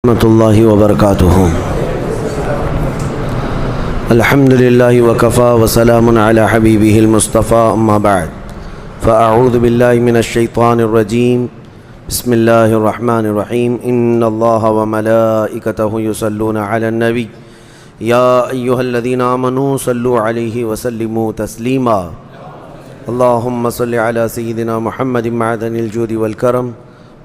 ورحمۃ اللہ وبرکاتہ۔ الحمد للہ وکفا وسلام علی حبیبہ المصطفیٰ، اما بعد فاعوذ باللہ من الشیطان الرجیم، بسم اللہ الرحمن الرحیم۔ ان اللہ وملائکتہ یصلون علی النبی یا ایہا الذین آمنوا صلوا علیہ وسلموا تسلیما۔ اللہم صل علی سیدنا محمد معدن الجود والکرم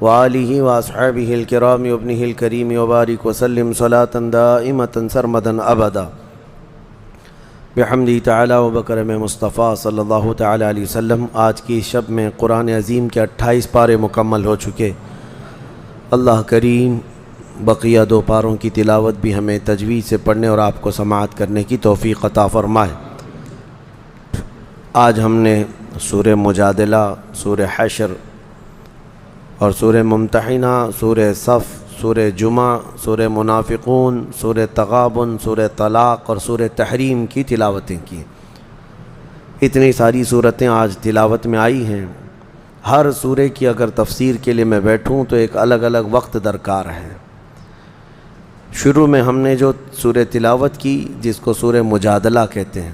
وآلہ واصحابہ الکرام وابنہ الکریم وبارک وسلم صلاة دائمة سرمدا ابدا بحمدہ تعالی وبکرم مصطفیٰ صلی اللہ تعالی علیہ وسلم۔ آج کی شب میں قرآن عظیم کے 28 پارے مکمل ہو چکے۔ اللہ کریم بقیہ 2 پاروں کی تلاوت بھی ہمیں تجوید سے پڑھنے اور آپ کو سماعت کرنے کی توفیق عطا فرمائے۔ آج ہم نے سورہ مجادلہ، سورہ حشر اور سورہ ممتحنہ، سورہ صف، سورہ جمعہ، سورہ منافقون، سورہ تغابن، سورہ طلاق اور سورہ تحریم کی تلاوتیں کی۔ اتنی ساری صورتیں آج تلاوت میں آئی ہیں۔ ہر سورہ کی اگر تفسیر کے لیے میں بیٹھوں تو ایک الگ الگ وقت درکار ہے۔ شروع میں ہم نے جو سورہ تلاوت کی جس کو سورہ مجادلہ کہتے ہیں،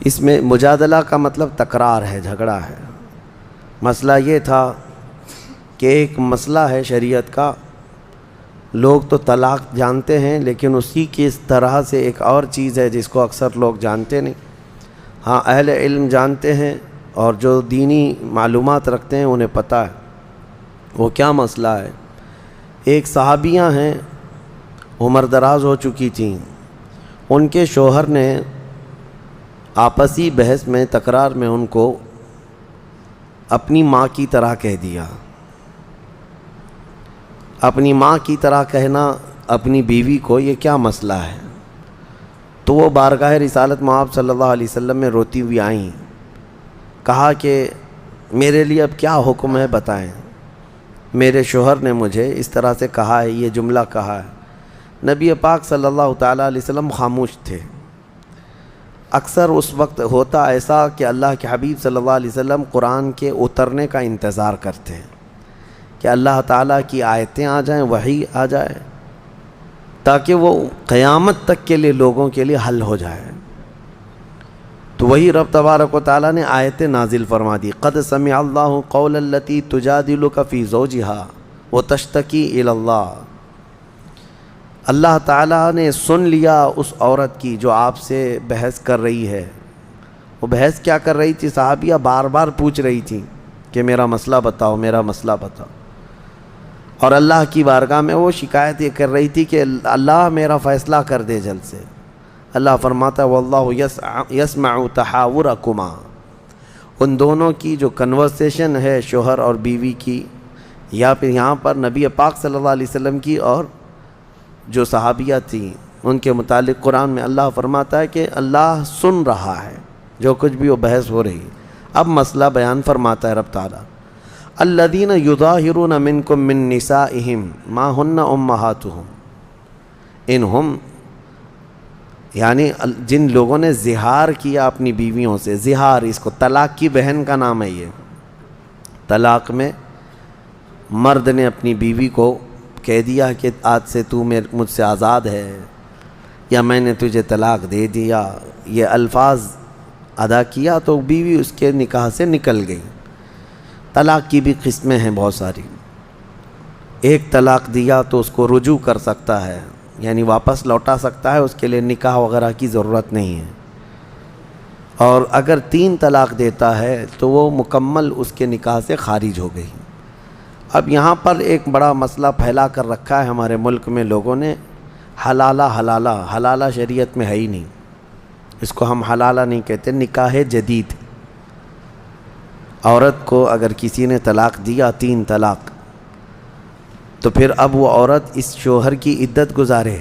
اس میں مجادلہ کا مطلب تکرار ہے، جھگڑا ہے۔ مسئلہ یہ تھا کہ ایک مسئلہ ہے شریعت کا، لوگ تو طلاق جانتے ہیں لیکن اسی کی اس طرح سے ایک اور چیز ہے جس کو اکثر لوگ جانتے نہیں۔ ہاں، اہل علم جانتے ہیں اور جو دینی معلومات رکھتے ہیں انہیں پتہ ہے وہ کیا مسئلہ ہے۔ ایک صحابیہ ہیں، عمر دراز ہو چکی تھیں، ان کے شوہر نے آپسی بحث میں، تکرار میں ان کو اپنی ماں کی طرح کہہ دیا۔ اپنی ماں کی طرح کہنا اپنی بیوی کو، یہ کیا مسئلہ ہے؟ تو وہ بارگاہ رسالت مآب صلی اللہ علیہ وسلم میں روتی ہوئی آئیں، کہا کہ میرے لیے اب کیا حکم ہے بتائیں، میرے شوہر نے مجھے اس طرح سے کہا ہے، یہ جملہ کہا ہے۔ نبی پاک صلی اللہ تعالیٰ علیہ وسلم خاموش تھے۔ اکثر اس وقت ہوتا ایسا کہ اللہ کے حبیب صلی اللہ علیہ وسلم قرآن کے اترنے کا انتظار کرتے ہیں کہ اللہ تعالیٰ کی آیتیں آ جائیں، وحی آ جائے، تاکہ وہ قیامت تک کے لیے لوگوں کے لیے حل ہو جائے۔ تو وہی رب تبارک و تعالیٰ نے آیتیں نازل فرما دی۔ قد سمع اللہ قول التی تجادلک فی زوجہا وتشتکی الی اللہ۔ اللہ تعالیٰ نے سن لیا اس عورت کی جو آپ سے بحث کر رہی ہے۔ وہ بحث کیا کر رہی تھی؟ صحابیہ بار بار پوچھ رہی تھی کہ میرا مسئلہ بتاؤ، میرا مسئلہ بتاؤ، اور اللہ کی بارگاہ میں وہ شکایت یہ کر رہی تھی کہ اللہ میرا فیصلہ کر دے جلد سے۔ اللہ فرماتا ہے واللہ یسمع تحاورکما۔ ان دونوں کی جو کنورسیشن ہے شوہر اور بیوی کی، یا پھر یہاں پر نبی پاک صلی اللہ علیہ وسلم کی اور جو صحابیہ تھیں ان کے متعلق قرآن میں اللہ فرماتا ہے کہ اللہ سن رہا ہے جو کچھ بھی وہ بحث ہو رہی۔ اب مسئلہ بیان فرماتا ہے رب تعالیٰ، الذین یظاہرون منکم من نسائہم ما ہن امہاتہم، انہم یعنی جن لوگوں نے زہار کیا اپنی بیویوں سے۔ زہار، اس کو طلاق کی بہن کا نام ہے۔ یہ طلاق میں مرد نے اپنی بیوی کو کہہ دیا کہ آج سے تو مجھ سے آزاد ہے، یا میں نے تجھے طلاق دے دیا، یہ الفاظ ادا کیا تو بیوی اس کے نکاح سے نکل گئی۔ طلاق کی بھی قسمیں ہیں بہت ساری۔ ایک طلاق دیا تو اس کو رجوع کر سکتا ہے، یعنی واپس لوٹا سکتا ہے، اس کے لیے نکاح وغیرہ کی ضرورت نہیں ہے۔ اور اگر 3 طلاق دیتا ہے تو وہ مکمل اس کے نکاح سے خارج ہو گئی۔ اب یہاں پر ایک بڑا مسئلہ پھیلا کر رکھا ہے ہمارے ملک میں لوگوں نے، حلالہ۔ حلالہ شریعت میں ہے ہی نہیں، اس کو ہم حلالہ نہیں کہتے، نکاح جدید۔ عورت کو اگر کسی نے طلاق دیا 3 طلاق، تو پھر اب وہ عورت اس شوہر کی عدت گزارے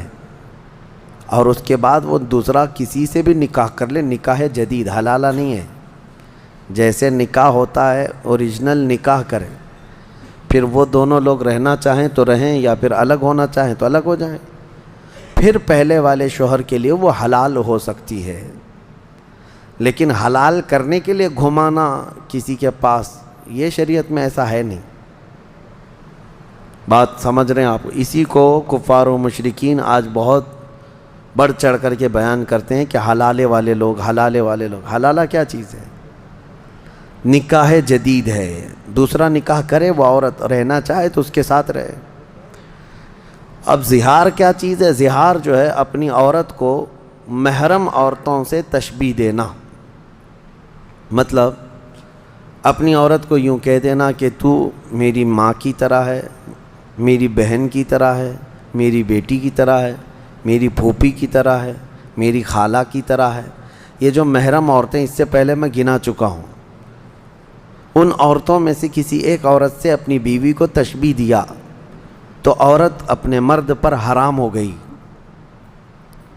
اور اس کے بعد وہ دوسرا کسی سے بھی نکاح کر لے، نکاح جدید، حلالہ نہیں ہے۔ جیسے نکاح ہوتا ہے اوریجنل نکاح کرے، پھر وہ دونوں لوگ رہنا چاہیں تو رہیں، یا پھر الگ ہونا چاہیں تو الگ ہو جائیں، پھر پہلے والے شوہر کے لیے وہ حلال ہو سکتی ہے۔ لیکن حلال کرنے کے لیے گھمانا کسی کے پاس، یہ شریعت میں ایسا ہے نہیں۔ بات سمجھ رہے ہیں آپ؟ اسی کو کفار و مشرکین آج بہت بڑھ چڑھ کر کے بیان کرتے ہیں کہ حلالے والے لوگ، حلالے والے لوگ۔ حلالہ کیا چیز ہے؟ نکاح جدید ہے، دوسرا نکاح کرے وہ عورت، رہنا چاہے تو اس کے ساتھ رہے۔ اب زہار کیا چیز ہے؟ زہار جو ہے اپنی عورت کو محرم عورتوں سے تشبیہ دینا، مطلب اپنی عورت کو یوں کہہ دینا کہ تو میری ماں کی طرح ہے، میری بہن کی طرح ہے، میری بیٹی کی طرح ہے، میری پھوپھی کی طرح ہے، میری خالہ کی طرح ہے۔ یہ جو محرم عورتیں اس سے پہلے میں گنا چکا ہوں، ان عورتوں میں سے کسی ایک عورت سے اپنی بیوی کو تشبیہ دیا تو عورت اپنے مرد پر حرام ہو گئی،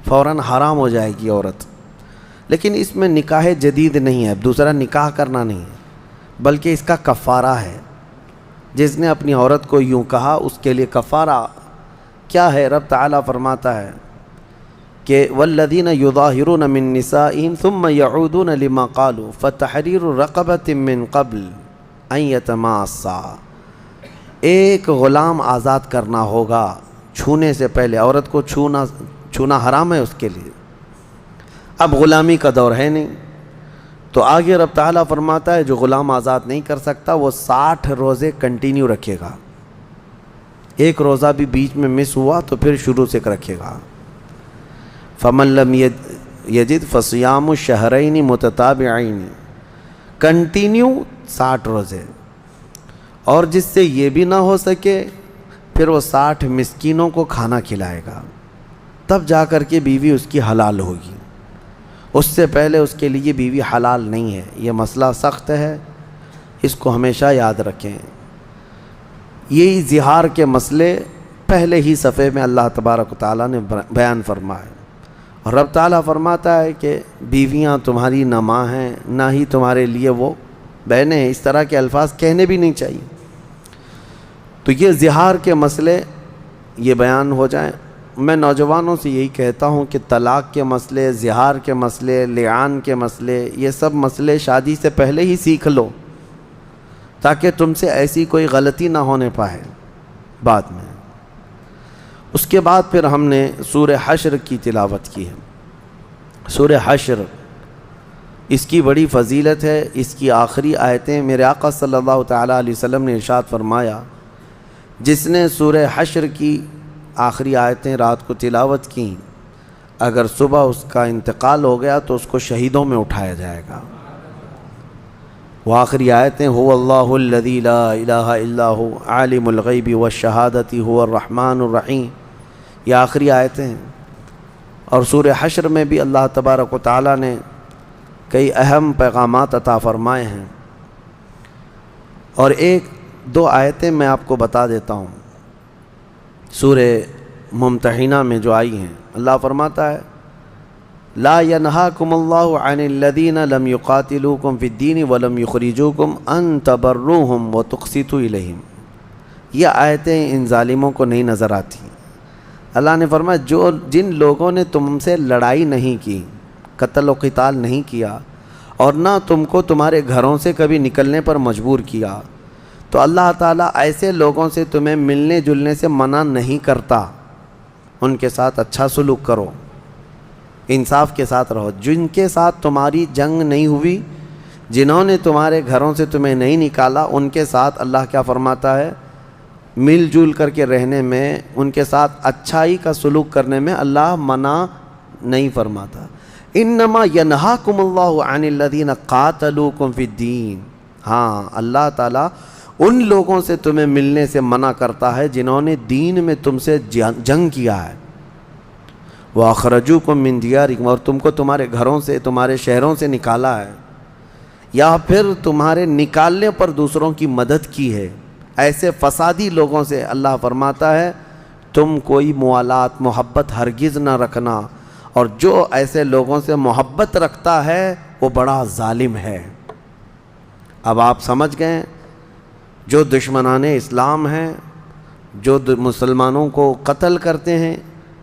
فوراً حرام ہو جائے گی عورت۔ لیکن اس میں نکاح جدید نہیں ہے، دوسرا نکاح کرنا نہیں ہے، بلکہ اس کا کفارہ ہے۔ جس نے اپنی عورت کو یوں کہا اس کے لیے کفارہ کیا ہے؟ رب تعالیٰ فرماتا ہے کہ والذین یظاہرون من نسائہم ثم یعودون لما قالوا فتحریر رقبۃ من قبل ان یتماسا۔ ایک غلام آزاد کرنا ہوگا چھونے سے پہلے، عورت کو چھونا حرام ہے اس کے لیے۔ اب غلامی کا دور ہے نہیں، تو آگے رب تعالیٰ فرماتا ہے جو غلام آزاد نہیں کر سکتا وہ 60 روزے کنٹینیو رکھے گا، ایک روزہ بھی بیچ میں مس ہوا تو پھر شروع سے رکھے گا۔ فمن لم یجد فصیام الشہرین متتابعین، کنٹینیو 60 روزے، اور جس سے یہ بھی نہ ہو سکے پھر وہ 60 مسکینوں کو کھانا کھلائے گا، تب جا کر کے بیوی اس کی حلال ہوگی، اس سے پہلے اس کے لیے بیوی حلال نہیں ہے۔ یہ مسئلہ سخت ہے، اس کو ہمیشہ یاد رکھیں۔ یہی زہار کے مسئلے پہلے ہی صفحے میں اللہ تبارک و تعالیٰ نے بیان فرمائے، اور رب تعالیٰ فرماتا ہے کہ بیویاں تمہاری نہ ماں ہیں نہ ہی تمہارے لیے وہ بہنیں ہیں۔ اس طرح کے الفاظ کہنے بھی نہیں چاہیے۔ تو یہ زہار کے مسئلے یہ بیان ہو جائیں۔ میں نوجوانوں سے یہی کہتا ہوں کہ طلاق کے مسئلے، زہار کے مسئلے، لعان کے مسئلے، یہ سب مسئلے شادی سے پہلے ہی سیکھ لو، تاکہ تم سے ایسی کوئی غلطی نہ ہونے پائے بعد میں۔ اس کے بعد پھر ہم نے سورہ حشر کی تلاوت کی ہے۔ سورہ حشر، اس کی بڑی فضیلت ہے۔ اس کی آخری آیتیں میرے آقا صلی اللہ تعالیٰ علیہ وسلم نے ارشاد فرمایا، جس نے سورہ حشر کی آخری آیتیں رات کو تلاوت کی، اگر صبح اس کا انتقال ہو گیا تو اس کو شہیدوں میں اٹھایا جائے گا۔ وہ آخری آیتیں هو اللہ الذی لا الہ الا هو عالم الغیب والشہادۃ هو الرحمن الرحیم، یہ آخری آیتیں ہیں۔ اور سورہ حشر میں بھی اللہ تبارک و تعالیٰ نے کئی اہم پیغامات عطا فرمائے ہیں، اور ایک دو آیتیں میں آپ کو بتا دیتا ہوں۔ سورہ ممتحنہ میں جو آئی ہیں، اللہ فرماتا ہے لا ينہاکم اللہ عن الذین لم یقاتلوکم فی الدین ولم یخرجوکم ان تبروہم وتقسطوا الیہم۔ یہ آیتیں ان ظالموں کو نہیں نظر آتی۔ اللہ نے فرمایا جن لوگوں نے تم سے لڑائی نہیں کی، قتل و قتال نہیں کیا، اور نہ تم کو تمہارے گھروں سے کبھی نکلنے پر مجبور کیا، تو اللہ تعالیٰ ایسے لوگوں سے تمہیں ملنے جلنے سے منع نہیں کرتا۔ ان کے ساتھ اچھا سلوک کرو، انصاف کے ساتھ رہو۔ جن کے ساتھ تمہاری جنگ نہیں ہوئی، جنہوں نے تمہارے گھروں سے تمہیں نہیں نکالا، ان کے ساتھ اللہ کیا فرماتا ہے؟ مل جل کر کے رہنے میں، ان کے ساتھ اچھائی کا سلوک کرنے میں اللہ منع نہیں فرماتا۔ انما ینہاکم اللہ عن الذین قاتلوکم فی الدین، ہاں اللہ تعالیٰ ان لوگوں سے تمہیں ملنے سے منع کرتا ہے جنہوں نے دین میں تم سے جنگ کیا ہے۔ وَأَخْرَجُوكُم مِّن دِيَارِكُمْ، اور تم کو تمہارے گھروں سے، تمہارے شہروں سے نکالا ہے، یا پھر تمہارے نکالنے پر دوسروں کی مدد کی ہے۔ ایسے فسادی لوگوں سے اللہ فرماتا ہے تم کوئی موالات، محبت ہرگز نہ رکھنا، اور جو ایسے لوگوں سے محبت رکھتا ہے وہ بڑا ظالم ہے۔ اب آپ سمجھ گئے، جو دشمنان اسلام ہیں، جو مسلمانوں کو قتل کرتے ہیں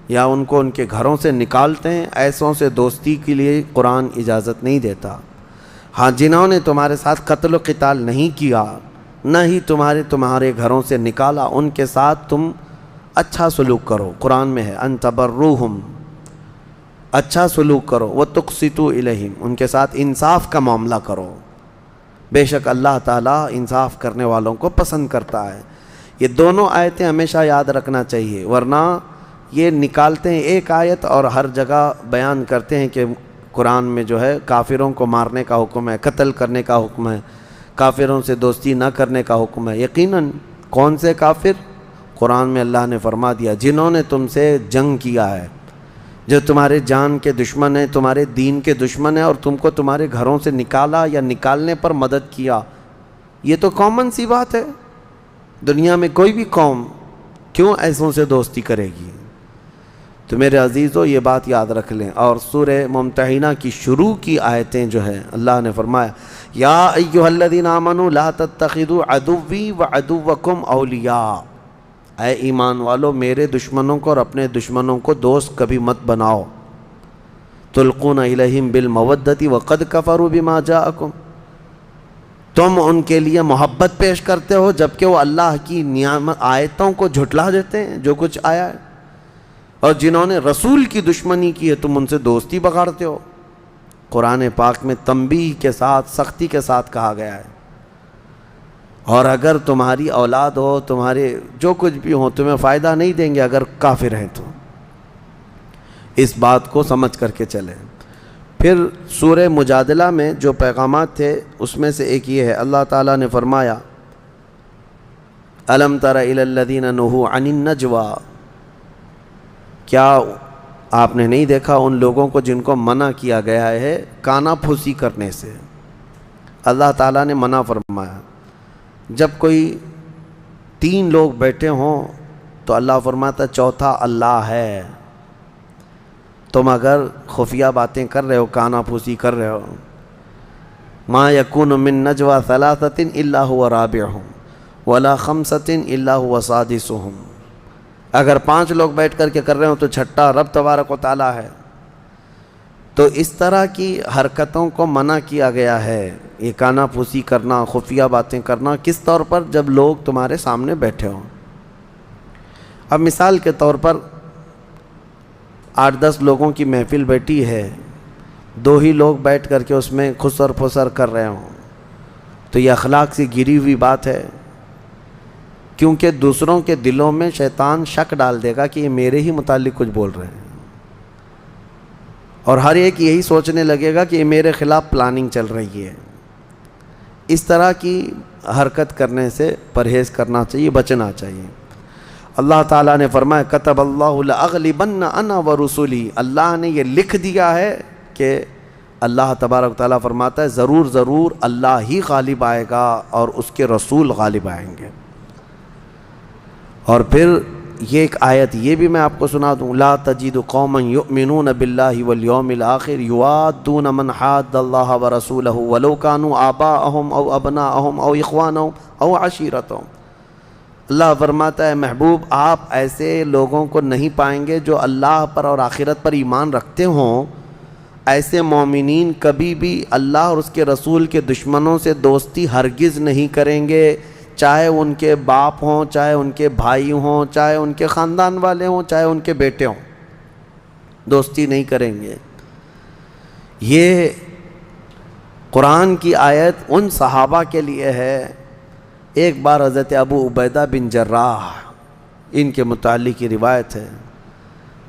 یا ان کو ان کے گھروں سے نکالتے ہیں، ایسوں سے دوستی کے لیے قرآن اجازت نہیں دیتا۔ ہاں جنہوں نے تمہارے ساتھ قتل و قتال نہیں کیا، نہ ہی تمہارے گھروں سے نکالا، ان کے ساتھ تم اچھا سلوک کرو۔ قرآن میں ہے ان تبروہم، اچھا سلوک کرو، وتقسطوا الیہم، ان کے ساتھ انصاف کا معاملہ کرو، بے شک اللہ تعالیٰ انصاف کرنے والوں کو پسند کرتا ہے۔ یہ دونوں آیتیں ہمیشہ یاد رکھنا چاہیے، ورنہ یہ نکالتے ہیں ایک آیت اور ہر جگہ بیان کرتے ہیں کہ قرآن میں جو ہے کافروں کو مارنے کا حکم ہے، قتل کرنے کا حکم ہے، کافروں سے دوستی نہ کرنے کا حکم ہے۔ یقیناً کون سے کافر؟ قرآن میں اللہ نے فرما دیا جنہوں نے تم سے جنگ کیا ہے، جو تمہارے جان کے دشمن ہیں، تمہارے دین کے دشمن ہیں، اور تم کو تمہارے گھروں سے نکالا یا نکالنے پر مدد کیا۔ یہ تو کامن سی بات ہے، دنیا میں کوئی بھی قوم کیوں ایسوں سے دوستی کرے گی؟ تو میرے عزیزو یہ بات یاد رکھ لیں۔ اور سورہ ممتحنہ کی شروع کی آیتیں جو ہیں اللہ نے فرمایا یا ایھا الذین آمنوا لا تتخذوا عدوی وعدوکم اولیاء، اے ایمان والو میرے دشمنوں کو اور اپنے دشمنوں کو دوست کبھی مت بناؤ۔ تلقون الیہم بالمودۃ وقد کفروا بما جاءکم، تم ان کے لیے محبت پیش کرتے ہو جبکہ وہ اللہ کی نعمت آیتوں کو جھٹلا دیتے ہیں جو کچھ آیا ہے، اور جنہوں نے رسول کی دشمنی کی ہے تم ان سے دوستی بگاڑتے ہو۔ قرآن پاک میں تنبیہ کے ساتھ سختی کے ساتھ کہا گیا ہے۔ اور اگر تمہاری اولاد ہو، تمہارے جو کچھ بھی ہو، تمہیں فائدہ نہیں دیں گے اگر کافر ہیں تو اس بات کو سمجھ کر کے چلیں۔ پھر سورہ مجادلہ میں جو پیغامات تھے اس میں سے ایک یہ ہے، اللہ تعالیٰ نے فرمایا الم تر الی الذین نہوا عن النجوی، کیا آپ نے نہیں دیکھا ان لوگوں کو جن کو منع کیا گیا ہے کانا پھوسی کرنے سے؟ اللہ تعالیٰ نے منع فرمایا۔ جب کوئی 3 لوگ بیٹھے ہوں تو اللہ فرماتا چوتھا اللہ ہے۔ تم اگر خفیہ باتیں کر رہے ہو، کانا پھوسی کر رہے ہو، ما یکون من نجوى ثلاثۃ الا هو رابعهم ولا خمسۃ الا هو سادسهم، اگر 5 لوگ بیٹھ کر کے کر رہے ہوں تو چھٹا رب تبارک و تعالیٰ ہے۔ تو اس طرح کی حرکتوں کو منع کیا گیا ہے، یہ کانا پھوسی کرنا، خفیہ باتیں کرنا، کس طور پر؟ جب لوگ تمہارے سامنے بیٹھے ہوں۔ اب مثال کے طور پر 8-10 لوگوں کی محفل بیٹھی ہے، 2 ہی لوگ بیٹھ کر کے اس میں خسر پھسر کر رہے ہوں تو یہ اخلاق سے گری ہوئی بات ہے، کیونکہ دوسروں کے دلوں میں شیطان شک ڈال دے گا کہ یہ میرے ہی متعلق کچھ بول رہے ہیں، اور ہر ایک یہی سوچنے لگے گا کہ یہ میرے خلاف پلاننگ چل رہی ہے۔ اس طرح کی حرکت کرنے سے پرہیز کرنا چاہیے، بچنا چاہیے۔ اللہ تعالیٰ نے فرمایا کتب اللہ لأغلبن انا ورسلی، اللہ نے یہ لکھ دیا ہے کہ اللہ تبارک و تعالیٰ فرماتا ہے ضرور ضرور اللہ ہی غالب آئے گا اور اس کے رسول غالب آئیں گے۔ اور پھر یہ ایک آیت یہ بھی میں آپ کو سنا دوں، لا تجد قوما یؤمنون باللہ والیوم الآخر یوادون من حاد اللہ ورسولہ ولو کانوا آباءہم او ابناءہم او اخوانہم او عشیرتہم۔ اللہ فرماتا ہے محبوب آپ ایسے لوگوں کو نہیں پائیں گے جو اللہ پر اور آخرت پر ایمان رکھتے ہوں۔ ایسے مومنین کبھی بھی اللہ اور اس کے رسول کے دشمنوں سے دوستی ہرگز نہیں کریں گے، چاہے ان کے باپ ہوں، چاہے ان کے بھائی ہوں، چاہے ان کے خاندان والے ہوں، چاہے ان کے بیٹے ہوں، دوستی نہیں کریں گے۔ یہ قرآن کی آیت ان صحابہ کے لیے ہے۔ ایک بار حضرت ابو عبیدہ بن جراح، ان کے متعلق کی روایت ہے،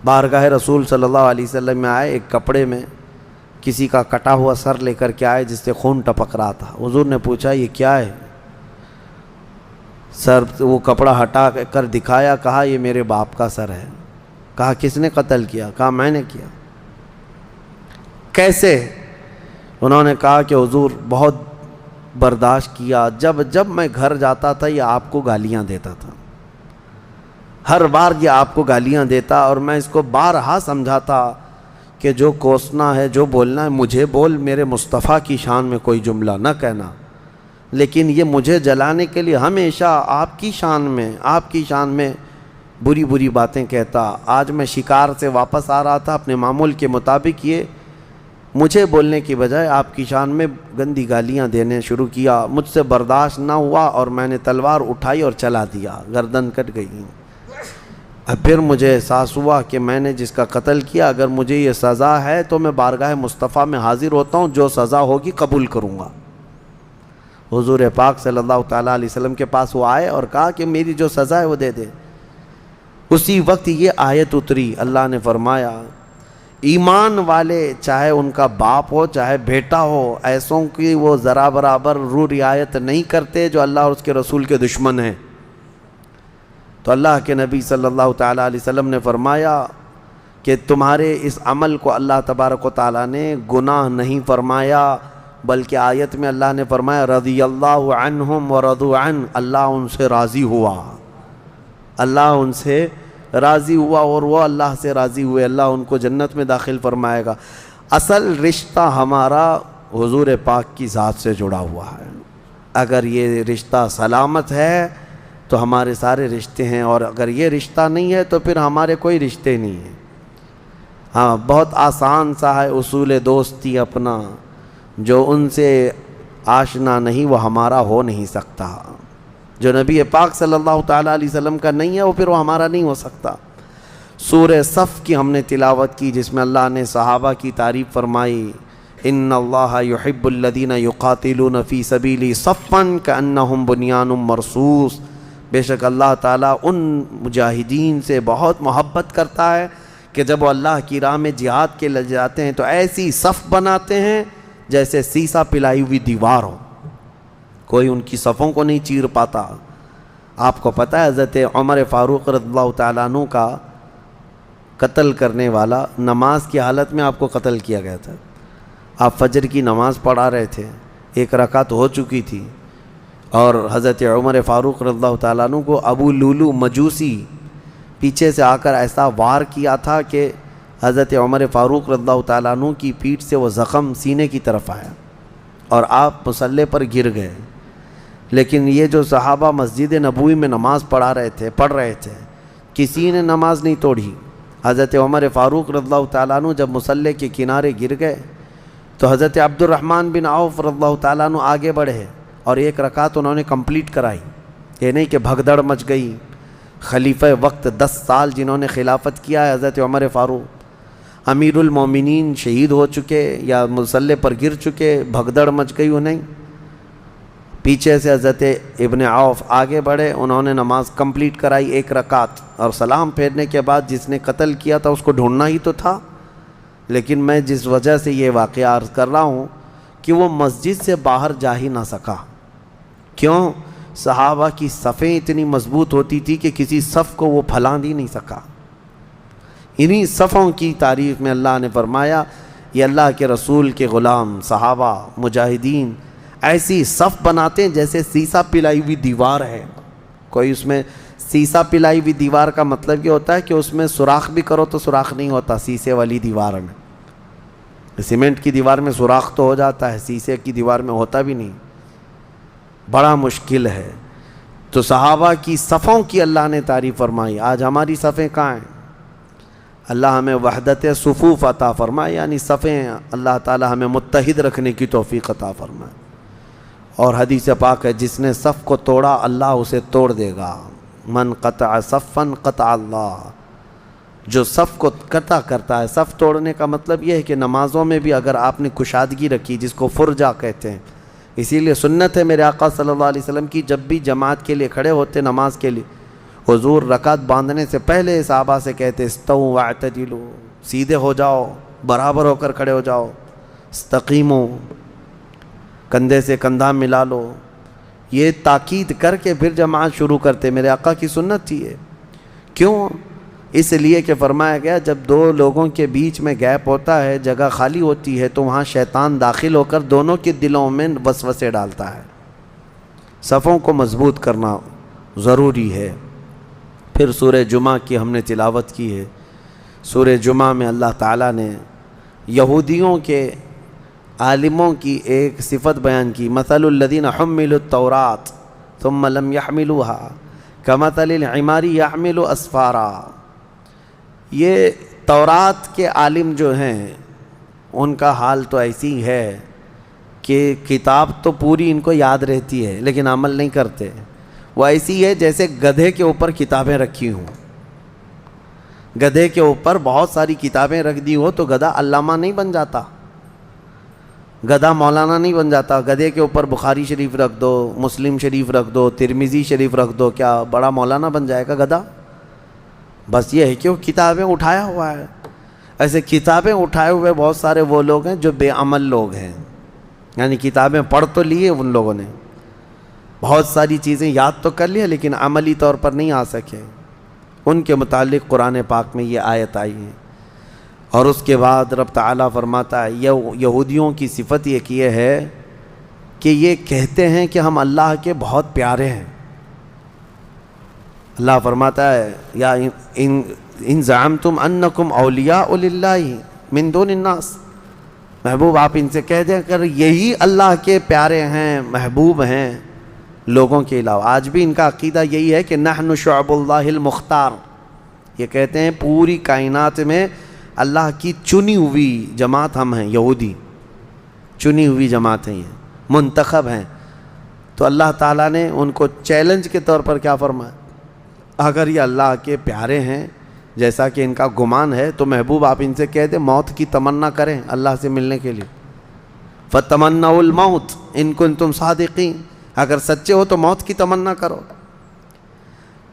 بارگاہ رسول صلی اللہ علیہ وسلم میں آئے، ایک کپڑے میں کسی کا کٹا ہوا سر لے کر کے آئے جس سے خون ٹپک رہا تھا۔ حضور نے پوچھا یہ کیا ہے؟ سر وہ کپڑا ہٹا کر دکھایا، کہا یہ میرے باپ کا سر ہے۔ کہا کس نے قتل کیا؟ کہا میں نے کیا۔ کیسے؟ انہوں نے کہا کہ حضور بہت برداشت کیا، جب میں گھر جاتا تھا یہ آپ کو گالیاں دیتا تھا، ہر بار یہ آپ کو گالیاں دیتا، اور میں اس کو بارہا سمجھاتا کہ جو کوسنا ہے، جو بولنا ہے مجھے بول، میرے مصطفیٰ کی شان میں کوئی جملہ نہ کہنا، لیکن یہ مجھے جلانے کے لیے ہمیشہ آپ کی شان میں بری بری باتیں کہتا۔ آج میں شکار سے واپس آ رہا تھا، اپنے معمول کے مطابق یہ مجھے بولنے کی بجائے آپ کی شان میں گندی گالیاں دینے شروع کیا. مجھ سے برداشت نہ ہوا اور میں نے تلوار اٹھائی اور چلا دیا, گردن کٹ گئی. اب پھر مجھے احساس ہوا کہ میں نے جس کا قتل کیا, اگر مجھے یہ سزا ہے تو میں بارگاہ مصطفیٰ میں حاضر ہوتا ہوں, جو سزا ہوگی قبول کروں گا. حضور پاک صلی اللہ تعالیٰ علیہ وسلم کے پاس وہ آئے اور کہا کہ میری جو سزا ہے وہ دے دے. اسی وقت یہ آیت اتری, اللہ نے فرمایا ایمان والے چاہے ان کا باپ ہو چاہے بیٹا ہو, ایسوں کی وہ ذرا برابر رو رعایت نہیں کرتے جو اللہ اور اس کے رسول کے دشمن ہیں. تو اللہ کے نبی صلی اللہ تعالیٰ علیہ وسلم نے فرمایا کہ تمہارے اس عمل کو اللہ تبارک و تعالیٰ نے گناہ نہیں فرمایا, بلکہ آیت میں اللہ نے فرمایا رضی اللہ عنہم ورضوا عنہ, اللہ ان سے راضی ہوا, اللہ ان سے راضی ہوا اور وہ اللہ سے راضی ہوئے, اللہ ان کو جنت میں داخل فرمائے گا. اصل رشتہ ہمارا حضور پاک کی ذات سے جڑا ہوا ہے. اگر یہ رشتہ سلامت ہے تو ہمارے سارے رشتے ہیں, اور اگر یہ رشتہ نہیں ہے تو پھر ہمارے کوئی رشتے نہیں ہیں. ہاں, بہت آسان سا ہے اصول دوستی اپنا, جو ان سے آشنا نہیں وہ ہمارا ہو نہیں سکتا. جو نبی پاک صلی اللہ تعالیٰ علیہ وسلم کا نہیں ہے وہ پھر وہ ہمارا نہیں ہو سکتا. سورہ صف کی ہم نے تلاوت کی جس میں اللہ نے صحابہ کی تعریف فرمائی, ان اللہ یحب الذین یقاتلون فی سبیلہ صفا کأنہم بنیان مرصوص, بے شک اللہ تعالیٰ ان مجاہدین سے بہت محبت کرتا ہے کہ جب وہ اللہ کی راہ میں جہاد کے لے جاتے ہیں تو ایسی صف بناتے ہیں جیسے سیسا پلائی ہوئی دیوار ہو, کوئی ان کی صفوں کو نہیں چیر پاتا. آپ کو پتہ ہے حضرت عمر فاروق رضی اللہ تعالیٰ عنہ کا قتل کرنے والا نماز کی حالت میں آپ کو قتل کیا گیا تھا. آپ فجر کی نماز پڑھا رہے تھے, ایک رکعت ہو چکی تھی, اور حضرت عمر فاروق رضی اللہ تعالیٰ عنہ کو ابو لولو مجوسی پیچھے سے آ کر ایسا وار کیا تھا کہ حضرت عمر فاروق رضی اللہ تعالیٰ عنہ کی پیٹھ سے وہ زخم سینے کی طرف آیا اور آپ مصلی پر گر گئے. لیکن یہ جو صحابہ مسجد نبوی میں نماز پڑھ رہے تھے, کسی نے نماز نہیں توڑی. حضرت عمر فاروق رضی اللہ تعالیٰ عنہ جب مصلی کے کنارے گر گئے تو حضرت عبد الرحمن بن عوف رضی اللہ تعالیٰ عنہ آگے بڑھے اور ایک رکعت انہوں نے کمپلیٹ کرائی. یہ نہیں کہ بھگدڑ مچ گئی. خلیفہ وقت 10 سال جنہوں نے خلافت کیا ہے حضرت عمر فاروق, امیر المومنین شہید ہو چکے یا مصلی پر گر چکے, بھگدڑ مچ گئی انہیں. پیچھے سے حضرت ابن عوف آگے بڑھے, انہوں نے نماز کمپلیٹ کرائی ایک رکعت, اور سلام پھیرنے کے بعد جس نے قتل کیا تھا اس کو ڈھونڈنا ہی تو تھا. لیکن میں جس وجہ سے یہ واقعہ عرض کر رہا ہوں کہ وہ مسجد سے باہر جا ہی نہ سکا. کیوں؟ صحابہ کی صفیں اتنی مضبوط ہوتی تھی کہ کسی صف کو وہ پھلان ہی نہیں سکا. انہی صفوں کی تعریف میں اللہ نے فرمایا یہ اللہ کے رسول کے غلام صحابہ مجاہدین ایسی صف بناتے ہیں جیسے سیسا پلائی ہوئی دیوار ہے. کوئی اس میں سیسا پلائی ہوئی دیوار کا مطلب یہ ہوتا ہے کہ اس میں سوراخ بھی کرو تو سوراخ نہیں ہوتا. سیسے والی دیوار میں, سیمنٹ کی دیوار میں سوراخ تو ہو جاتا ہے, سیسے کی دیوار میں ہوتا بھی نہیں, بڑا مشکل ہے. تو صحابہ کی صفوں کی اللہ نے تعریف فرمائی. آج ہماری صفیں کہاں ہیں؟ اللہ ہمیں وحدت صفوف عطا فرمائے, یعنی صفیں اللہ تعالی ہمیں متحد رکھنے کی توفیق عطا فرمائے. اور حدیث پاک ہے جس نے صف کو توڑا اللہ اسے توڑ دے گا. من قطع صفا قطع اللہ, جو صف کو قطع کرتا ہے. صف توڑنے کا مطلب یہ ہے کہ نمازوں میں بھی اگر آپ نے کشادگی رکھی جس کو فرجہ کہتے ہیں, اسی لیے سنت ہے میرے آقا صلی اللہ علیہ وسلم کی, جب بھی جماعت کے لیے کھڑے ہوتے نماز کے لیے حضور رکعت باندھنے سے پہلے صحابہ سے کہتے استووا واعتدلوا, سیدھے ہو جاؤ, برابر ہو کر کھڑے ہو جاؤ, استقیموا, کندھے سے کندھا ملا لو. یہ تاکید کر کے پھر جماعت شروع کرتے. میرے آقا کی سنت تھی یہ. کیوں؟ اس لیے کہ فرمایا گیا جب دو لوگوں کے بیچ میں گیپ ہوتا ہے, جگہ خالی ہوتی ہے, تو وہاں شیطان داخل ہو کر دونوں کے دلوں میں وسوسے ڈالتا ہے. صفوں کو مضبوط کرنا ضروری ہے. پھر سورہ جمعہ کی ہم نے تلاوت کی ہے. سورہ جمعہ میں اللہ تعالیٰ نے یہودیوں کے عالموں کی ایک صفت بیان کی. مثل الذین حملوا التوراۃ ثم لم يحملوها کمثل الحمار يحمل اسفارا. یہ تورات کے عالم جو ہیں ان کا حال تو ایسی ہے کہ کتاب تو پوری ان کو یاد رہتی ہے لیکن عمل نہیں کرتے. وہ ایسی ہے جیسے گدھے کے اوپر کتابیں رکھی ہوں. گدھے کے اوپر بہت ساری کتابیں رکھ دی ہو تو گدھا علامہ نہیں بن جاتا, گدھا مولانا نہیں بن جاتا. گدھے کے اوپر بخاری شریف رکھ دو, مسلم شریف رکھ دو, ترمذی شریف رکھ دو, کیا بڑا مولانا بن جائے گا گدھا؟ بس یہ ہے کہ وہ کتابیں اٹھایا ہوا ہے. ایسے کتابیں اٹھائے ہوئے بہت سارے وہ لوگ ہیں جو بے عمل لوگ ہیں, یعنی کتابیں پڑھ تو لیے ان لوگوں نے, بہت ساری چیزیں یاد تو کر لیا لیکن عملی طور پر نہیں آ سکے. ان کے متعلق قرآن پاک میں یہ آیت آئی ہے. اور اس کے بعد رب تعالیٰ فرماتا ہے یہودیوں کی صفت یہ ہے کہ یہ کہتے ہیں کہ ہم اللہ کے بہت پیارے ہیں. اللہ فرماتا ہے یا ان زعمتم انکم اولیاء للہ من دون الناس, محبوب آپ ان سے کہہ دیں کر یہی اللہ کے پیارے ہیں, محبوب ہیں لوگوں کے علاوہ. آج بھی ان کا عقیدہ یہی ہے کہ نحن شعب اللہ المختار. یہ کہتے ہیں پوری کائنات میں اللہ کی چنی ہوئی جماعت ہم ہیں, یہودی چنی ہوئی جماعت ہیں, یہ منتخب ہیں. تو اللہ تعالیٰ نے ان کو چیلنج کے طور پر کیا فرمایا, اگر یہ اللہ کے پیارے ہیں جیسا کہ ان کا گمان ہے تو محبوب آپ ان سے کہہ دیں موت کی تمنا کریں اللہ سے ملنے کے لیے. فَتَمَنَّوُا الْمَوْتِ إِن كُنتُمْ صَادِقِينَ, اگر سچے ہو تو موت کی تمنا کرو.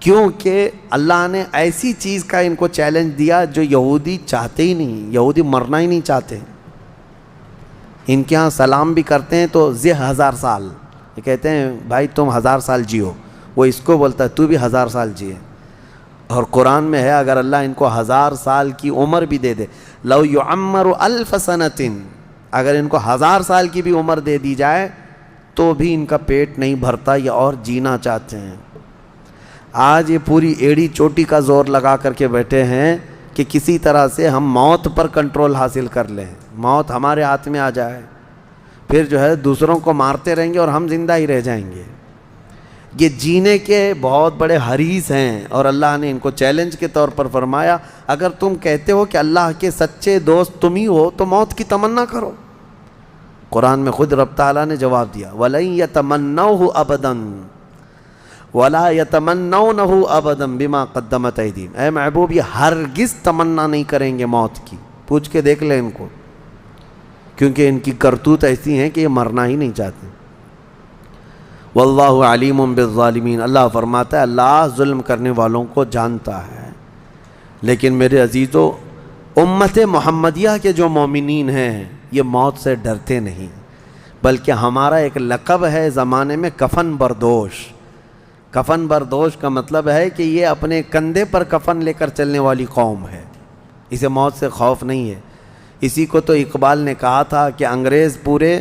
کیونکہ اللہ نے ایسی چیز کا ان کو چیلنج دیا جو یہودی چاہتے ہی نہیں, یہودی مرنا ہی نہیں چاہتے. ان کے ہاں سلام بھی کرتے ہیں تو 1000 سال, یہ کہتے ہیں بھائی تم 1000 سال جیو, وہ اس کو بولتا ہے تو بھی 1000 سال جیے. اور قرآن میں ہے اگر اللہ ان کو 1000 سال کی عمر بھی دے دے, لو یعمر 1000 سنۃ, اگر ان کو 1000 سال کی بھی عمر دے دی جائے تو بھی ان کا پیٹ نہیں بھرتا, یہ اور جینا چاہتے ہیں. آج یہ پوری ایڑی چوٹی کا زور لگا کر کے بیٹھے ہیں کہ کسی طرح سے ہم موت پر کنٹرول حاصل کر لیں, موت ہمارے ہاتھ میں آ جائے, پھر جو ہے دوسروں کو مارتے رہیں گے اور ہم زندہ ہی رہ جائیں گے. یہ جینے کے بہت بڑے حریص ہیں اور اللہ نے ان کو چیلنج کے طور پر فرمایا اگر تم کہتے ہو کہ اللہ کے سچے دوست تم ہی ہو تو موت کی تمنا کرو. قرآن میں خود رب تعالیٰ نے جواب دیا وَلَن يَتَمَنَّوْهُ أَبَدًا وَلَا يَتَمَنَّوْنَهُ أَبَدًا بِمَا قَدَّمَتْ أَيْدِيهِمْ. اے محبوب یہ ہرگز تمنا نہیں کریں گے موت کی, پوچھ کے دیکھ لیں ان کو, کیونکہ ان کی کرتوت ایسی ہیں کہ یہ مرنا ہی نہیں چاہتے. واللہ علیم بالظالمین, اللہ فرماتا ہے اللہ ظلم کرنے والوں کو جانتا ہے. لیکن میرے عزیزو, امت محمدیہ کے جو مومنین ہیں یہ موت سے ڈرتے نہیں, بلکہ ہمارا ایک لقب ہے زمانے میں کفن بردوش. کفن بردوش کا مطلب ہے کہ یہ اپنے کندھے پر کفن لے کر چلنے والی قوم ہے, اسے موت سے خوف نہیں ہے. اسی کو تو اقبال نے کہا تھا کہ انگریز پورے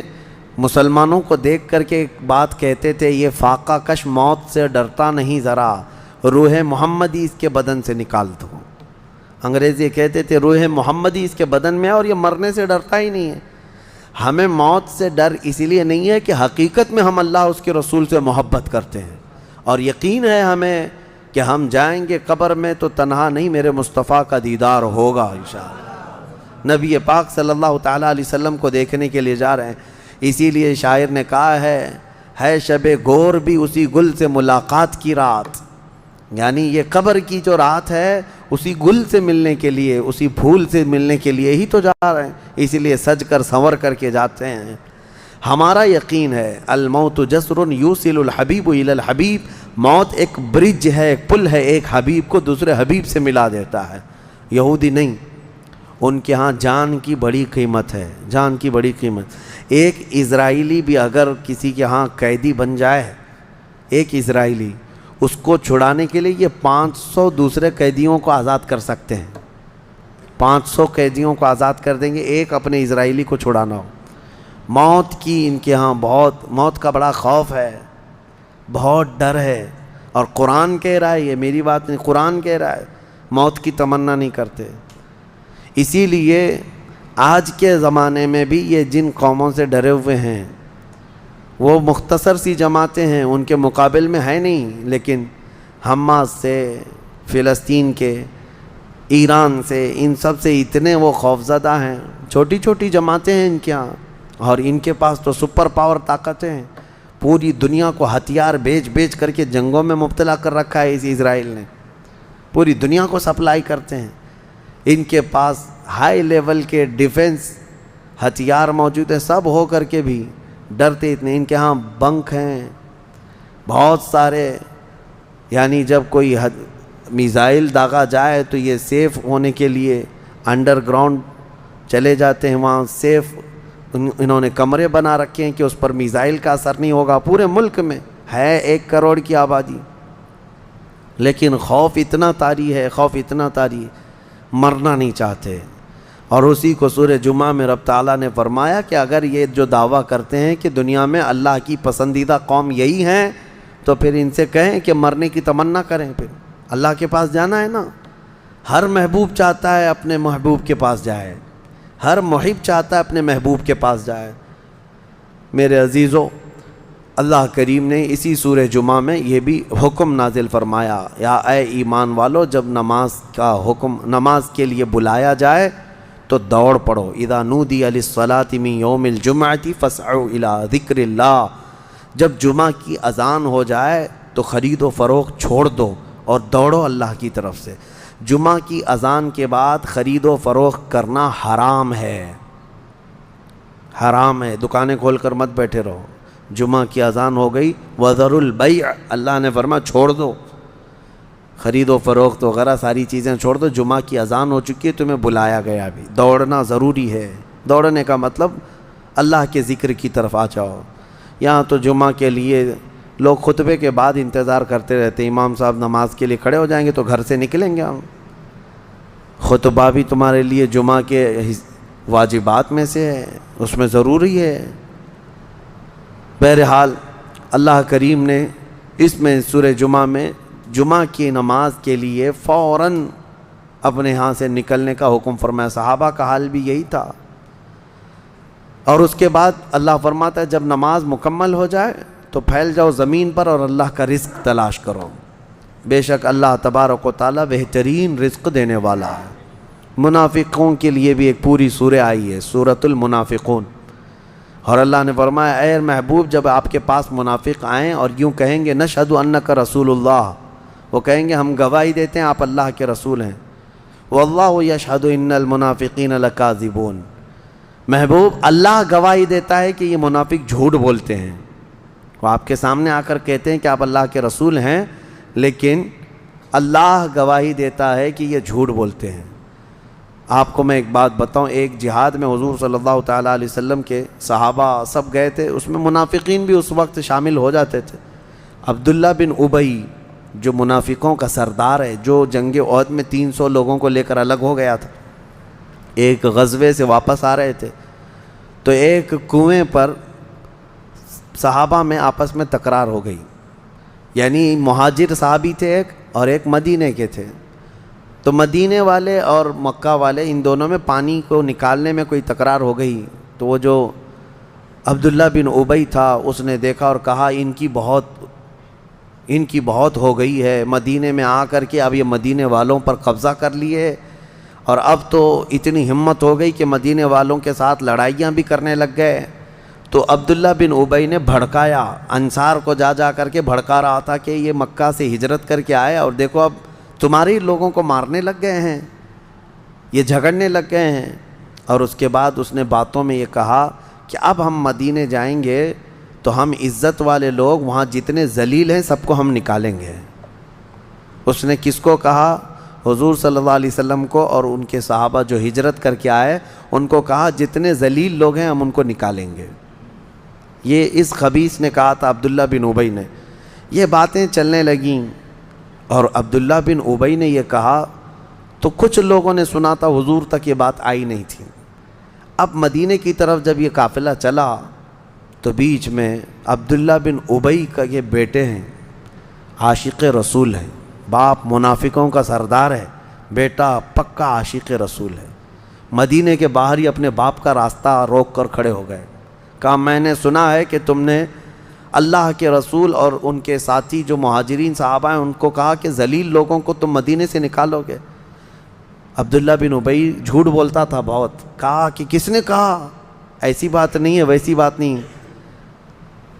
مسلمانوں کو دیکھ کر کے ایک بات کہتے تھے, یہ فاقہ کش موت سے ڈرتا نہیں, ذرا روح محمدی اس کے بدن سے نکال دو. انگریز یہ کہتے تھے روح محمدی اس کے بدن میں ہے اور یہ مرنے سے ڈرتا ہی نہیں ہے. ہمیں موت سے ڈر اسی لیے نہیں ہے کہ حقیقت میں ہم اللہ اس کے رسول سے محبت کرتے ہیں اور یقین ہے ہمیں کہ ہم جائیں گے قبر میں تو تنہا نہیں, میرے مصطفیٰ کا دیدار ہوگا انشاءاللہ. نبی پاک صلی اللہ تعالیٰ علیہ وسلم کو دیکھنے کے لیے جا رہے ہیں. اسی لیے شاعر نے کہا ہے شب گور بھی اسی گل سے ملاقات کی رات, یعنی یہ قبر کی جو رات ہے اسی گل سے ملنے کے لیے, اسی پھول سے ملنے کے لیے ہی تو جا رہے ہیں. اسی لیے سج کر سنور کر کے جاتے ہیں. ہمارا یقین ہے الموت جسر یوصل الحبیب الی الحبیب, موت ایک برج ہے, ایک پل ہے, ایک حبیب کو دوسرے حبیب سے ملا دیتا ہے. یہودی نہیں, ان کے ہاں جان کی بڑی قیمت ہے, جان کی بڑی قیمت. ایک اسرائیلی بھی اگر کسی کے ہاں قیدی بن جائے, ایک اسرائیلی, اس کو چھڑانے کے لیے یہ 500 دوسرے قیدیوں کو آزاد کر سکتے ہیں. 500 قیدیوں کو آزاد کر دیں گے ایک اپنے اسرائیلی کو چھڑانا ہو. موت کی ان کے ہاں بہت, موت کا بڑا خوف ہے, بہت ڈر ہے. اور قرآن کہہ رہا ہے, یہ میری بات نہیں, قرآن کہہ رہا ہے موت کی تمنا نہیں کرتے. اسی لیے آج کے زمانے میں بھی یہ جن قوموں سے ڈرے ہوئے ہیں وہ مختصر سی جماعتیں ہیں, ان کے مقابل میں ہے نہیں. لیکن حماس سے, فلسطین کے, ایران سے, ان سب سے اتنے وہ خوفزدہ ہیں. چھوٹی چھوٹی جماعتیں ہیں ان کے ہاں، اور ان کے پاس تو سپر پاور طاقتیں ہیں، پوری دنیا کو ہتھیار بیچ کر کے جنگوں میں مبتلا کر رکھا ہے اس اسرائیل نے، پوری دنیا کو سپلائی کرتے ہیں۔ ان کے پاس ہائی لیول کے ڈیفنس ہتھیار موجود ہیں، سب ہو کر کے بھی ڈرتے اتنے۔ ان کے ہاں بنک ہیں بہت سارے، یعنی جب کوئی میزائل داغا جائے تو یہ سیف ہونے کے لیے انڈر گراؤنڈ چلے جاتے ہیں، وہاں سیف انہوں نے کمرے بنا رکھے ہیں کہ اس پر میزائل کا اثر نہیں ہوگا۔ پورے ملک میں ہے 1 کروڑ کی آبادی، لیکن خوف اتنا طاری ہے، خوف اتنا طاری، مرنا نہیں چاہتے۔ اور اسی کو سورہ جمعہ میں رب تعالیٰ نے فرمایا کہ اگر یہ جو دعویٰ کرتے ہیں کہ دنیا میں اللہ کی پسندیدہ قوم یہی ہیں، تو پھر ان سے کہیں کہ مرنے کی تمنا کریں، پھر اللہ کے پاس جانا ہے نا۔ ہر محبوب چاہتا ہے اپنے محبوب کے پاس جائے، ہر محب چاہتا ہے اپنے محبوب کے پاس جائے۔ میرے عزیزو، اللہ کریم نے اسی سورہ جمعہ میں یہ بھی حکم نازل فرمایا، یا اے ایمان والو، جب نماز کے لیے بلایا جائے تو دوڑ پڑو۔ اذا نودی للصلاۃ من یوم الجمعۃ فاسعوا الی ذکر اللہ، جب جمعہ کی اذان ہو جائے تو خرید و فروخت چھوڑ دو اور دوڑو اللہ کی طرف سے۔ جمعہ کی اذان کے بعد خرید و فروخت کرنا حرام ہے، حرام ہے، دکانیں کھول کر مت بیٹھے رہو۔ جمعہ کی اذان ہو گئی، وذروا البیع، اللہ نے فرمایا چھوڑ دو، خرید و فروخت وغیرہ ساری چیزیں چھوڑ دو، جمعہ کی اذان ہو چکی ہے، تمہیں بلایا گیا بھی، دوڑنا ضروری ہے۔ دوڑنے کا مطلب اللہ کے ذکر کی طرف آ جاؤ۔ یہاں تو جمعہ کے لیے لوگ خطبے کے بعد انتظار کرتے رہتے، امام صاحب نماز کے لیے کھڑے ہو جائیں گے تو گھر سے نکلیں گے ہم۔ خطبہ بھی تمہارے لیے جمعہ کے واجبات میں سے ہے، اس میں ضروری ہے۔ بہرحال اللہ کریم نے اس میں سورہ جمعہ میں جمعہ کی نماز کے لیے فوراً اپنے ہاں سے نکلنے کا حکم فرمایا۔ صحابہ کا حال بھی یہی تھا۔ اور اس کے بعد اللہ فرماتا ہے جب نماز مکمل ہو جائے تو پھیل جاؤ زمین پر اور اللہ کا رزق تلاش کرو، بے شک اللہ تبارک و تعالیٰ بہترین رزق دینے والا ہے۔ منافقوں کے لیے بھی ایک پوری سورہ آئی ہے، سورۃ المنافقون۔ اور اللہ نے فرمایا اے محبوب، جب آپ کے پاس منافق آئیں اور یوں کہیں گے نشہد انک رسول اللہ، وہ کہیں گے ہم گواہی دیتے ہیں آپ اللہ کے رسول ہیں، واللہ یشہد ان المنافقین لکاذبون، محبوب اللہ گواہی دیتا ہے کہ یہ منافق جھوٹ بولتے ہیں۔ وہ آپ کے سامنے آ کر کہتے ہیں کہ آپ اللہ کے رسول ہیں، لیکن اللہ گواہی دیتا ہے کہ یہ جھوٹ بولتے ہیں۔ آپ کو میں ایک بات بتاؤں، ایک جہاد میں حضور صلی اللہ تعالیٰ علیہ وسلم کے صحابہ سب گئے تھے، اس میں منافقین بھی اس وقت شامل ہو جاتے تھے۔ عبداللہ بن ابی جو منافقوں کا سردار ہے، جو جنگ احد میں 300 لوگوں کو لے کر الگ ہو گیا تھا، ایک غزوے سے واپس آ رہے تھے تو ایک کنویں پر صحابہ میں آپس میں تکرار ہو گئی، یعنی مہاجر صحابی تھے ایک اور ایک مدینے کے تھے، تو مدینے والے اور مکہ والے ان دونوں میں پانی کو نکالنے میں کوئی تکرار ہو گئی۔ تو وہ جو عبداللہ بن ابی تھا اس نے دیکھا اور کہا ان کی بہت ہو گئی ہے، مدینے میں آ کر کے اب یہ مدینے والوں پر قبضہ کر لیے، اور اب تو اتنی ہمت ہو گئی کہ مدینے والوں کے ساتھ لڑائیاں بھی کرنے لگ گئے۔ تو عبداللہ بن ابی نے بھڑکایا، انصار کو جا کر کے بھڑکا رہا تھا کہ یہ مکہ سے ہجرت کر کے آئے اور دیکھو اب تمہارے لوگوں کو مارنے لگ گئے ہیں، یہ جھگڑنے لگ گئے ہیں۔ اور اس کے بعد اس نے باتوں میں یہ کہا کہ اب ہم مدینے جائیں گے تو ہم عزت والے لوگ وہاں جتنے ذلیل ہیں سب کو ہم نکالیں گے۔ اس نے کس کو کہا؟ حضور صلی اللہ علیہ وسلم کو اور ان کے صحابہ جو ہجرت کر کے آئے ان کو کہا جتنے ذلیل لوگ ہیں ہم ان کو نکالیں گے۔ یہ اس خبیث نے کہا تھا عبداللہ بن ابی نے۔ یہ باتیں چلنے لگیں اور عبداللہ بن ابی نے یہ کہا تو کچھ لوگوں نے سنا تھا، حضور تک یہ بات آئی نہیں تھی۔ اب مدینے کی طرف جب یہ قافلہ چلا تو بیچ میں عبداللہ بن ابی کا یہ بیٹے ہیں، عاشق رسول ہیں، باپ منافقوں کا سردار ہے، بیٹا پکا عاشق رسول ہے، مدینے کے باہر ہی اپنے باپ کا راستہ روک کر کھڑے ہو گئے۔ کہا میں نے سنا ہے کہ تم نے اللہ کے رسول اور ان کے ساتھی جو مہاجرین صحابہ ہیں ان کو کہا کہ ذلیل لوگوں کو تم مدینے سے نکالو گے۔ عبداللہ بن ابی جھوٹ بولتا تھا بہت، کہا کہ کس نے کہا، ایسی بات نہیں ہے، ویسی بات نہیں ہے۔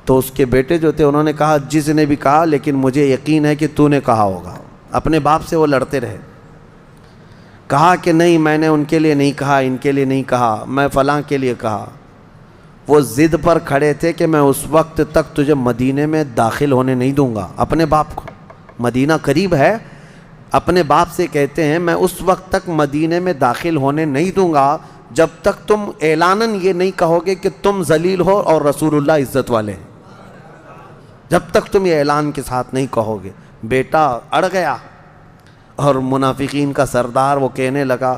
تو اس کے بیٹے جو تھے انہوں نے کہا جس نے بھی کہا لیکن مجھے یقین ہے کہ تو نے کہا ہوگا۔ اپنے باپ سے وہ لڑتے رہے، کہا کہ نہیں میں نے ان کے لیے نہیں کہا، ان کے لیے نہیں کہا، میں فلاں کے لیے کہا۔ وہ ضد پر کھڑے تھے کہ میں اس وقت تک تجھے مدینے میں داخل ہونے نہیں دوں گا۔ اپنے باپ کو، مدینہ قریب ہے، اپنے باپ سے کہتے ہیں میں اس وقت تک مدینے میں داخل ہونے نہیں دوں گا جب تک تم اعلاناً یہ نہیں کہو گے کہ تم ذلیل ہو اور رسول اللہ عزت والے ہیں، جب تک تم یہ اعلان کے ساتھ نہیں کہو گے۔ بیٹا اڑ گیا، اور منافقین کا سردار وہ کہنے لگا،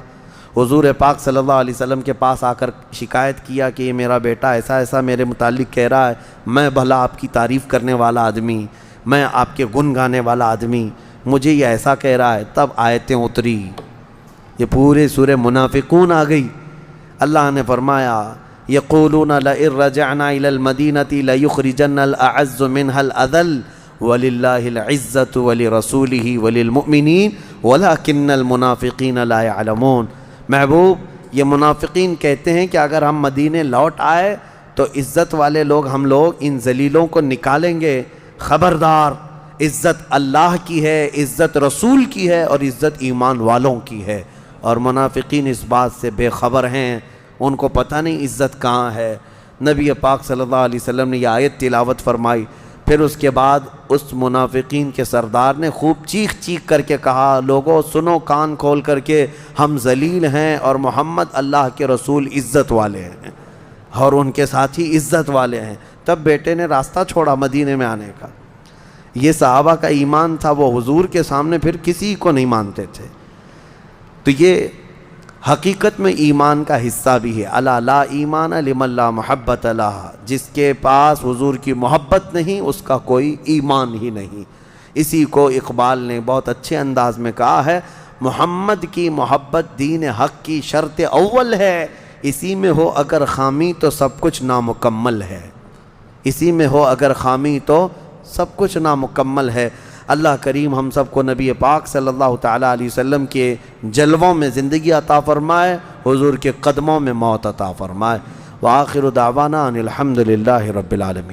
حضور پاک صلی اللہ علیہ وسلم کے پاس آ کر شکایت کیا کہ یہ میرا بیٹا ایسا ایسا میرے متعلق کہہ رہا ہے، میں بھلا آپ کی تعریف کرنے والا آدمی، میں آپ کے گن گانے والا آدمی، مجھے یہ ایسا کہہ رہا ہے۔ تب آیتیں اتری، یہ پورے سورہ منافقون آ گئی۔ اللہ نے فرمایا یقولون لئن رجعنا الى المدینة لیخرجن الاعز منها الاذل وللہ العزة ولرسولہ وللمؤمنین ولکن المنافقین لا يعلمون۔ محبوب یہ منافقین کہتے ہیں کہ اگر ہم مدینے لوٹ آئے تو عزت والے لوگ ہم لوگ ان ذلیلوں کو نکالیں گے، خبردار عزت اللہ کی ہے، عزت رسول کی ہے اور عزت ایمان والوں کی ہے۔ اور منافقین اس بات سے بے خبر ہیں، ان کو پتہ نہیں عزت کہاں ہے۔ نبی پاک صلی اللہ علیہ وسلم نے یہ آیت تلاوت فرمائی، پھر اس کے بعد اس منافقین کے سردار نے خوب چیخ چیخ کر کے کہا لوگوں سنو کان کھول کر کے، ہم ذلیل ہیں اور محمد اللہ کے رسول عزت والے ہیں اور ان کے ساتھی عزت والے ہیں۔ تب بیٹے نے راستہ چھوڑا مدینے میں آنے کا۔ یہ صحابہ کا ایمان تھا، وہ حضور کے سامنے پھر کسی کو نہیں مانتے تھے۔ تو یہ حقیقت میں ایمان کا حصہ بھی ہے۔ الا لا ایمان لمن لا محبت لہ، جس کے پاس حضور کی محبت نہیں اس کا کوئی ایمان ہی نہیں۔ اسی کو اقبال نے بہت اچھے انداز میں کہا ہے، محمد کی محبت دین حق کی شرط اول ہے، اسی میں ہو اگر خامی تو سب کچھ نامکمل ہے، اسی میں ہو اگر خامی تو سب کچھ نامکمل ہے۔ اللہ کریم ہم سب کو نبی پاک صلی اللہ تعالیٰ علیہ وسلم کے جلووں میں زندگی عطا فرمائے، حضور کے قدموں میں موت عطا فرمائے۔ وآخر دعوانا ان الحمد للہ رب العالمین۔